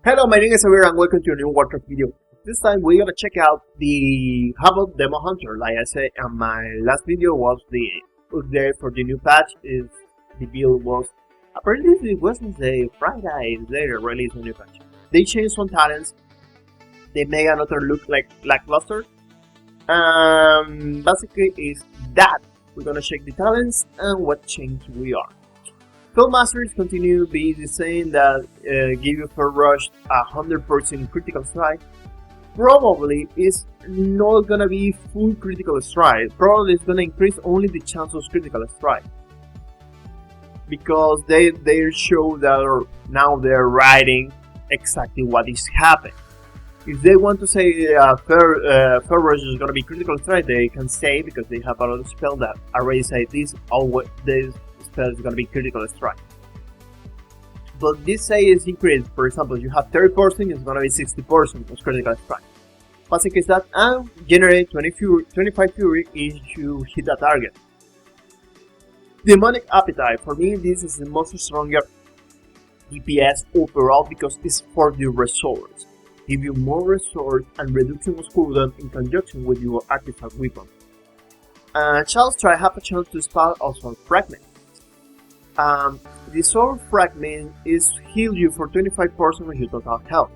Hello, my name is Amir and welcome to a new warcraft video. This time we're gonna check out the Havoc Demo Hunter. Like I said, and my last video was the update for the new patch. Is the build was apparently it wasn't the Friday they released a new patch. They changed some talents. They made another look like lackluster. Basically is that we're gonna check the talents and what change we are. Field Masters continue to be the same that give you for rush 100% critical strike. Probably is not gonna be full critical strike. Probably it's gonna increase only the chance of critical strike. Because they show that now they're writing exactly what is happening. If they want to say fair rush is gonna be critical strike, they can say because they have another spell that already say this spell is gonna be critical strike. But this say is increased. For example, you have 30%, it's gonna be 60% of critical strike. Basic is that and generate 25 fury if you hit a target. Demonic Appetite, for me this is the most stronger DPS overall because it's for the resource. Give you more resource and reduction of cooldown in conjunction with your artifact weapon. Child's Try have a chance to spell also fragment. The sword fragment is heal you for 25% of your total health,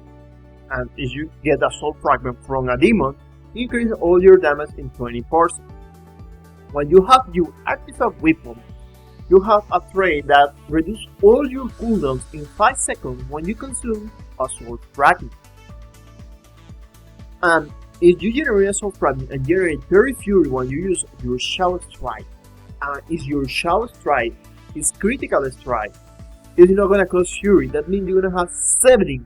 and if you get a soul fragment from a demon, increase all your damage in 20%. When you have your artifact weapon, you have a trait that reduces all your cooldowns in 5 seconds when you consume a sword fragment. And if you generate a soul fragment and generate 30 fury when you use your Shadow Strike, and if your Shadow Strike is critical strike, it's not gonna cost fury. That means you're gonna have 70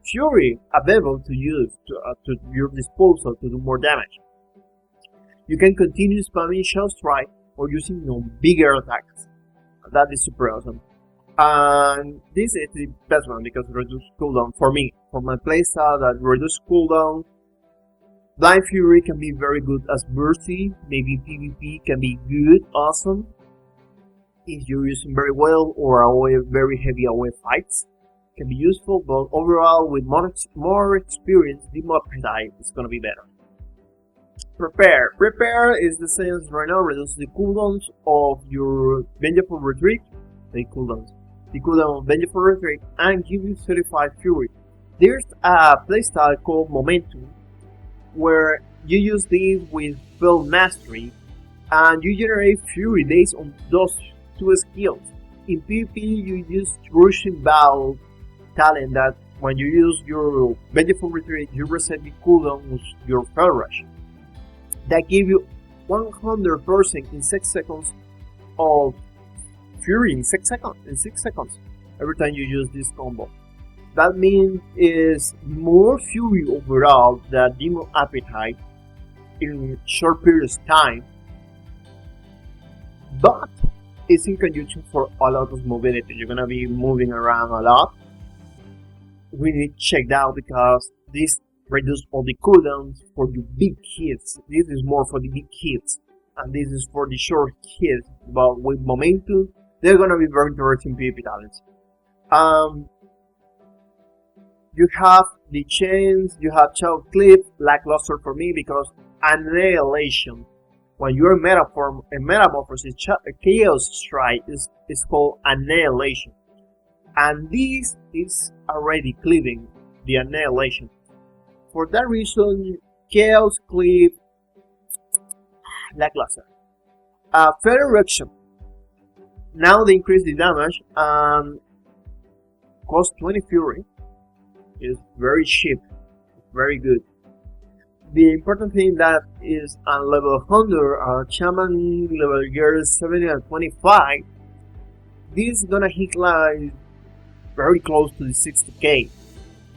fury available to use to your disposal to do more damage. You can continue spamming Shadow Strike or using bigger attacks. That is super awesome. And this is the best one because it reduces cooldown for me. For my playstyle that reduces cooldown, Blind Fury can be very good as Mercy. Maybe PvP can be good, awesome. If you're using very well or very heavy away fights, can be useful, but overall with more experience, the mod appetite is gonna be better. Prepare is the same as right now, reduces the cooldowns of your Vengeful Retreat, the cooldown of Vengeful Retreat, and give you 35 fury. There's a playstyle called Momentum, where you use this with Field Mastery, and you generate fury based on those two skills. In PvP, you use Rushing Bow talent that when you use your Vengeful Retreat, you reset the cooldown with your Fell Rush. That gives you 100% in 6 seconds of fury in 6 seconds every time you use this combo. That means is more fury overall than Demon Appetite in short periods of time, but it's in conjunction for a lot of mobility. You're gonna be moving around a lot. We need to check that out because this reduces all the cooldowns for the big hits. This is more for the big hits, and this is for the short hits. But with Momentum, they're gonna be very interesting PvP talents. You have the chains, you have Child Clip, lackluster for me because Annihilation. When you're metamorphosis, Chaos Strike is called Annihilation. And this is already cleaving the Annihilation. For that reason, Chaos Clip, lackluster. Federation. Now they increase the damage and cost 20 fury. Is very cheap, very good. The important thing that is on level 100, Shaman level gear 70 and 25, this is gonna hit like very close to the 60k.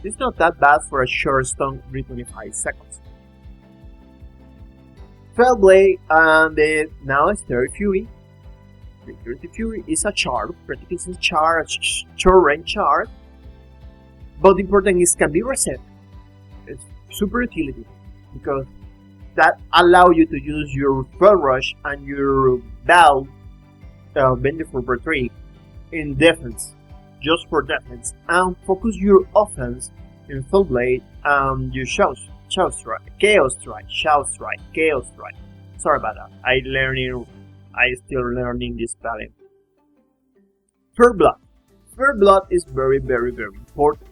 It's not that bad for a short stun every 25 seconds. Fellblade and now it's 30 fury. 30 fury is a char, practically it's a char, short range char. But the important is can be reset. It's super utility because that allow you to use your Fell Rush and your Bow Vengeful Retreat in defense. just for defense, and focus your offense in Full Blade and your Chaos Strike, Chaos Strike, Chaos Strike, Chaos Strike. Sorry about that. I still learning this spelling. First Blood. First Blood is very important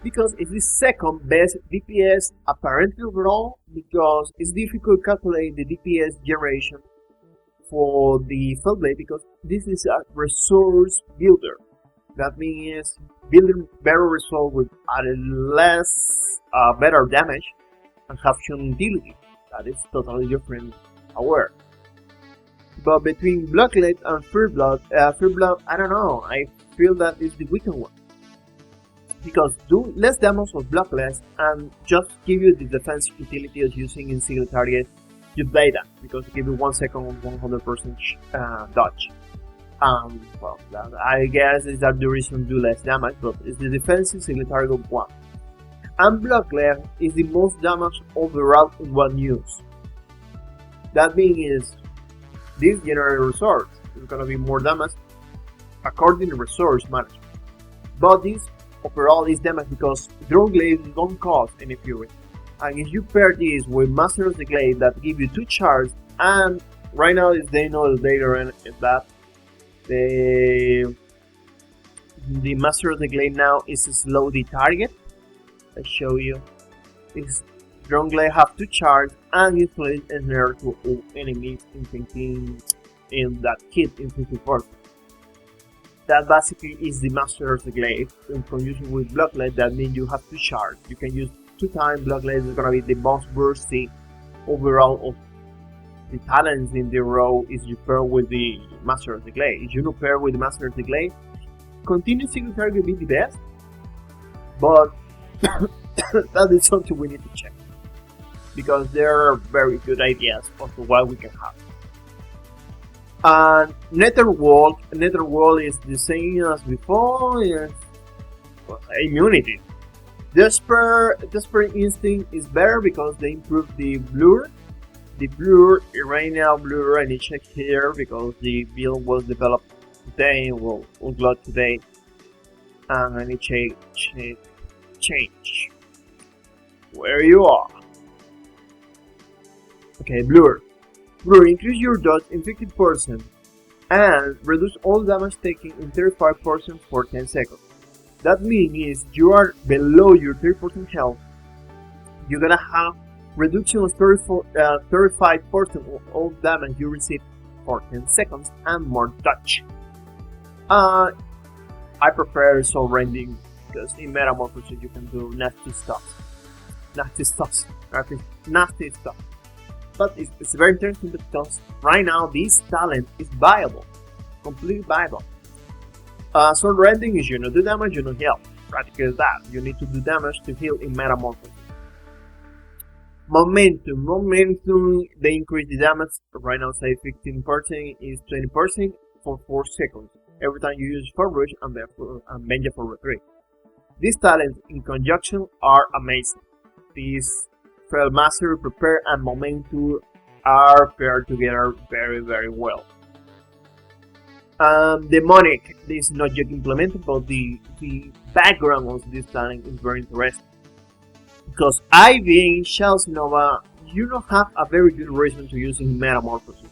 because it's the second best DPS apparently overall, because it's difficult to calculate the DPS generation for the Fellblade because this is a resource builder. That means building better results with less better damage and have shown utility. That is totally different aware. But between Bloodlet and First Blood, I don't know, I feel that is the weaker one. Because do less damage with Bloodlet and just give you the defense utility as using in single target, you play that, because it gives you 1 second on 100% dodge. Well, I guess is that the reason to do less damage, but it's the defense in single target 1. And Bloodlet is the most damage overall in one use. That means this generates resource. It's gonna be more damage according to resource management. But this overall is damage because Drone Glaive don't cost any fury. And if you pair this with Master of the Glaive that give you 2 charges, and right now they know the data and that the Master of the Glaive now is slow the target. I show you. This Drone Glaive have 2 charges and it plays snare to all enemies in that kit in 54. That basically is the Master of the Glaive. And from using with Bloodlet, that means you have 2 charges. You can use 2 times. Bloodlet is gonna be the most bursty overall of the talents in the row is you pair with the Master of the Glaive. If you don't pair with the Master of the Glaive, continuous single target will be the best. But that is something we need to check, because there are very good ideas of what we can have. And Netherworld is the same as before. Yes. Well, immunity. Desperate Instinct is better because they improved the blur. The blur right now, blur I need to check here because the build was developed today. Well, upload today, and I need to change where you are. Okay, blur. Blur, increase your dodge in 50% and reduce all damage taken in 35% for 10 seconds. That means you are below your 30% health, you're gonna have reduction of 35% of all damage you receive for 10 seconds and more dodge. I prefer soul rending because in Metamorphosis you can do nasty stuff. But it's very interesting because right now this talent is viable, completely viable. Soul rending is you know do damage, you know heal. Practically that. You need to do damage to heal in Metamorphosis. Momentum, they increase the damage. Right now say 15% is 20% for 4 seconds. Every time you use Forge and Benja for 3. These talents in conjunction are amazing. These Fell Mastery, Prepare, and Momentum are paired together very well. Demonic, this is not yet implemented, but the background of this talent is very interesting. Because I being Shells Nova, you don't have a very good reason to use in Metamorphosis.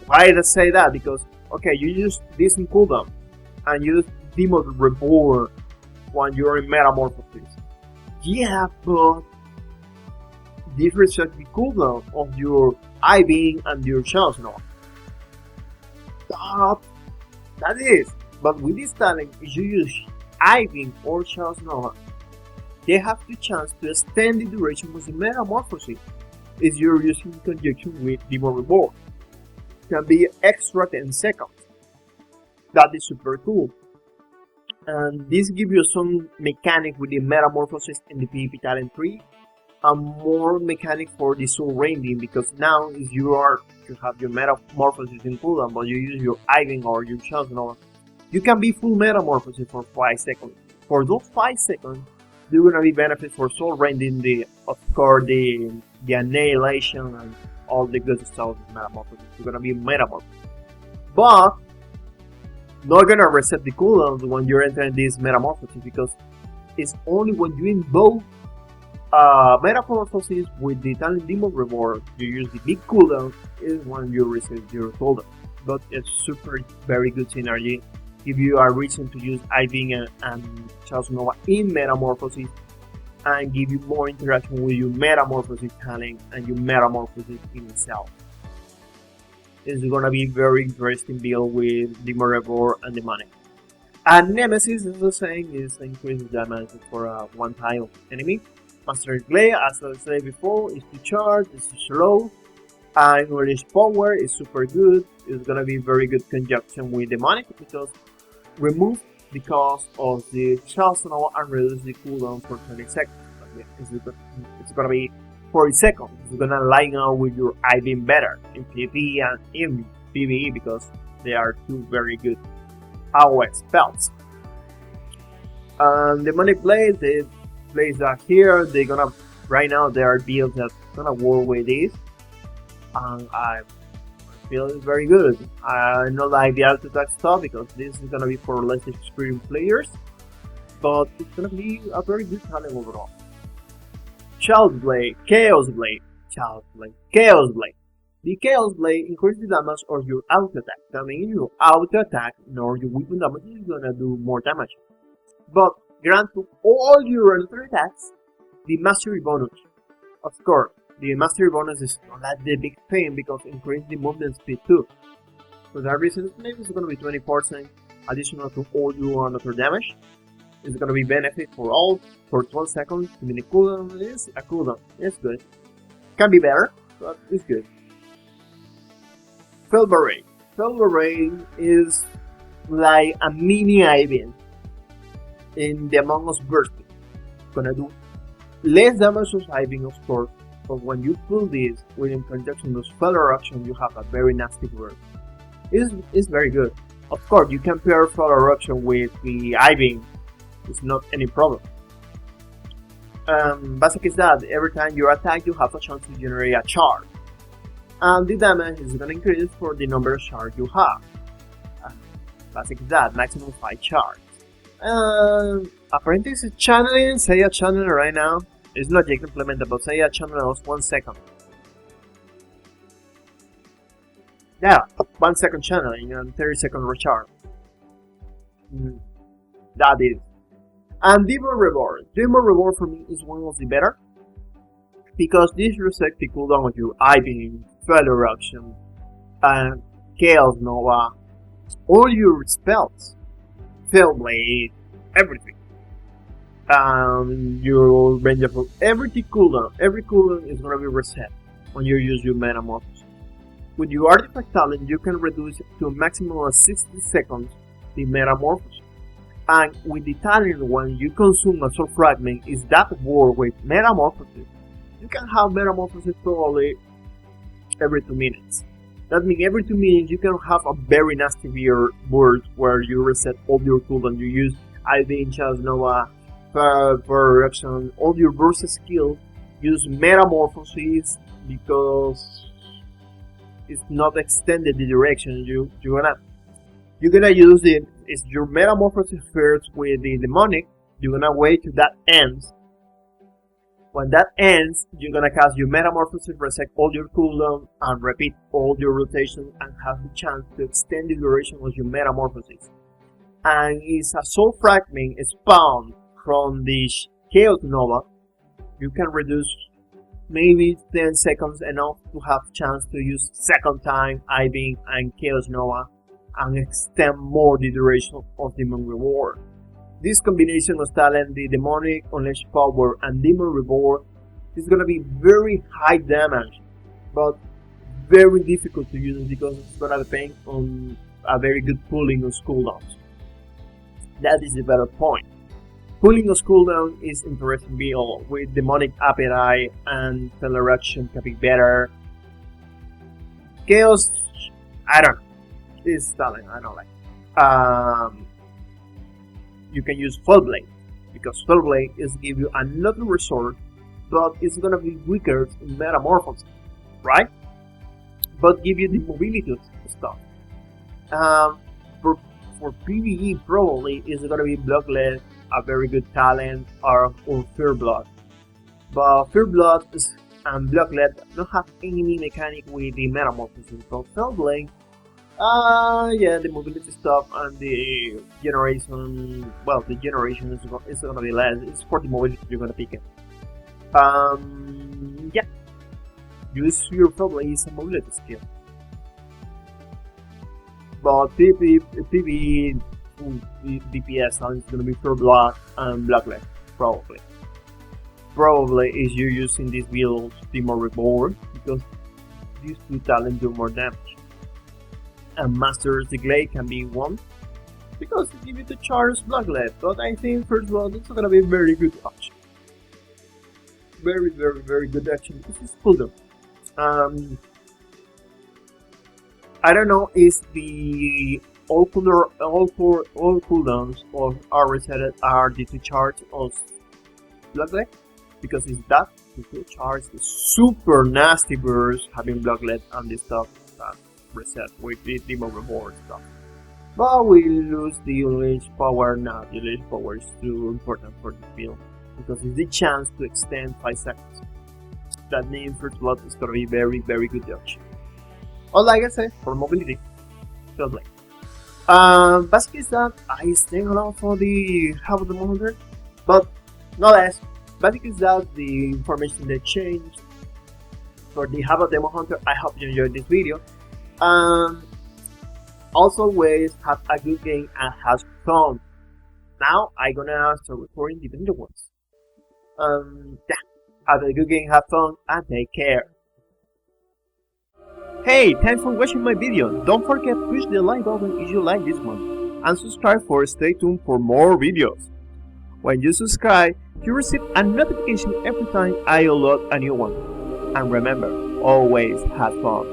Why did I say that? Because, okay, you use this in cooldown, and you use Demon Reborn when you're in Metamorphosis. Yeah, but this resets the cooldown of your I-Being and your Shells Nova. That is. But with this talent, if you use I-Being or Shells Nova, they have the chance to extend the duration of the Metamorphosis if you're using in conjunction with Demon Reborn. It can be extra 10 seconds. That is super cool. And this gives you some mechanic with the Metamorphosis in the PvP talent 3, and more mechanic for the soul rending, because now if you have your Metamorphosis in cooldown, but you use your I-Being or your Shells Nova, you can be full Metamorphosis for 5 seconds. For those 5 seconds, you're gonna be benefit for soul rending, the annihilation and all the good stuff of Metamorphosis. You're gonna be Metamorphosis. But not gonna reset the cooldowns when you're entering this metamorphosis, because it's only when you invoke metamorphosis with the talent demon reward, you use the big cooldown, is when you reset your cooldown. But it's super very good synergy. Give you a reason to use Iving and Chaos Nova in metamorphosis, and give you more interaction with your metamorphosis talent and your metamorphosis in itself. It's gonna be very interesting build with Demon Reborn and Demonic. And Nemesis is the same, is increased damage for a one-time enemy. Master Glade, as I said before, is to charge, is to slow, and Unleash Power is super good. It's gonna be very good conjunction with Demonic, because remove the cost of the Chaos Nova and reduce the cooldown for 20 seconds. It's gonna be 40 seconds. It's gonna line up with your Iving better in PvP and in PvE, because they are two very good AoE spells. And Demonic Blade, the blades are here. They're gonna, right now there are builds that gonna work with this, and I feel it's very good. I don't like the alt attack stuff, because this is gonna be for less experienced players, but it's gonna be a very good talent overall. Chaos Blade, Chaos Blade, Chaos Blade, Chaos Blade. The Chaos Blade increases the damage of your auto attack. That means your auto attack nor your weapon damage is gonna do more damage. But grant to all your regulatory attacks the mastery bonus. Of course, the mastery bonus is not that the big thing, because it increases the movement speed too. For that reason, maybe it's gonna be 20% additional to all your another damage. It's gonna be benefit for all for 12 seconds. I mean, the cooldown is a cooldown. It's good. Can be better, but it's good. Felberate. Felberate is like a mini Ivy in the Among Us burst. Gonna do less damage of Ivy, of course, but when you pull this within conjunction with Feather Action, you have a very nasty burst. It's very good. Of course, you can pair Feather Action with the Ivy. It's not any problem. Basic is that every time you attack, you have a chance to generate a charge. And the damage is going to increase for the number of shards you have. Basic is that, maximum 5 shards. Apparently it's channeling, say a channel right now. It's not yet implemented, but say a channel of 1 second. Yeah, 1 second channeling and 30 second recharge. That is. And Demon Reborn. Demon Reborn for me is one of the better, because this resets the cooldown of your Ivy, Feather Action, and Chaos Nova, all your spells, Fellblade, everything. Your range of every cooldown is gonna be reset when you use your Metamorphosis. With your artifact talent, you can reduce to a maximum of 60 seconds the Metamorphosis. And with the talent, when you consume a soul fragment, is that word with Metamorphosis. You can have Metamorphosis probably every 2 minutes. That means every 2 minutes you can have a very nasty word where you reset all your cooldown. You use Ivy, Chaos Nova, Feather Action, all your burst skills. Use Metamorphosis, because it's not extended the direction you're gonna use it. Is your Metamorphosis first with the Demonic. You're gonna wait till that ends. When that ends, you're gonna cast your Metamorphosis, reset all your cooldown, and repeat all your rotations, and have the chance to extend the duration of your Metamorphosis. And it's a soul fragment spawned from the Chaos Nova. You can reduce maybe 10 seconds, enough to have chance to use second time Ivy and Chaos Nova, and extend more the duration of Demon Reward. This combination of talent, the Demonic, Unleash Power, and Demon Reward, is gonna be very high damage, but very difficult to use, because it's gonna depend on a very good pooling of cooldowns. That is the better point. Pooling of cooldown is interesting build with Demonic Appetite and Feather Action can be better. Chaos, I don't know. This talent I don't like. You can use Fellblade, because Fellblade is give you another resort, but it's gonna be weaker in Metamorphosis, right? But give you the mobility stuff. For for PvE probably is gonna be Bloodlet, a very good talent, or Fearblood. But Fearblood and Bloodlet don't have any mechanic with the metamorphosis, but Fellblade, yeah, the mobility stuff and the generation, well, the generation is gonna be less. It's for the mobility you're gonna pick it. Yeah, use your Fellblade is a mobility skill. But PvE DPS is gonna be Fearblood and Bloodlet, probably. Probably is you using this build Demon Reborn because these two talents do more damage. And Masters the Glade can be one because it gives you the charge Bloodlet, but I think first of all it's gonna be a very good option. Very good option. This is cool. I don't know if the all cooldowns are resetted are due to charge of Bloodlet. Because it's that to charge the super nasty burst having Bloodlet and this stuff that reset with the Demon Reward stuff. But we lose the Unleash power now. The Unleash power is too important for the build because it's the chance to extend 5 seconds. That means First Blood is gonna be very good option. Or like I said, for mobility, Bloodlet. Basically is that I staying along for the half of the 100, but no less. Basically, that's the information that changed for the Hava Demo Hunter. I hope you enjoyed this video. Also, always have a good game and have fun. Now, I'm gonna start recording the video ones. Yeah, have a good game, have fun, and take care. Hey, thanks for watching my video. Don't forget to push the like button if you like this one, and subscribe for stay tuned for more videos. When you subscribe, you receive a notification every time I upload a new one. And remember, always have fun.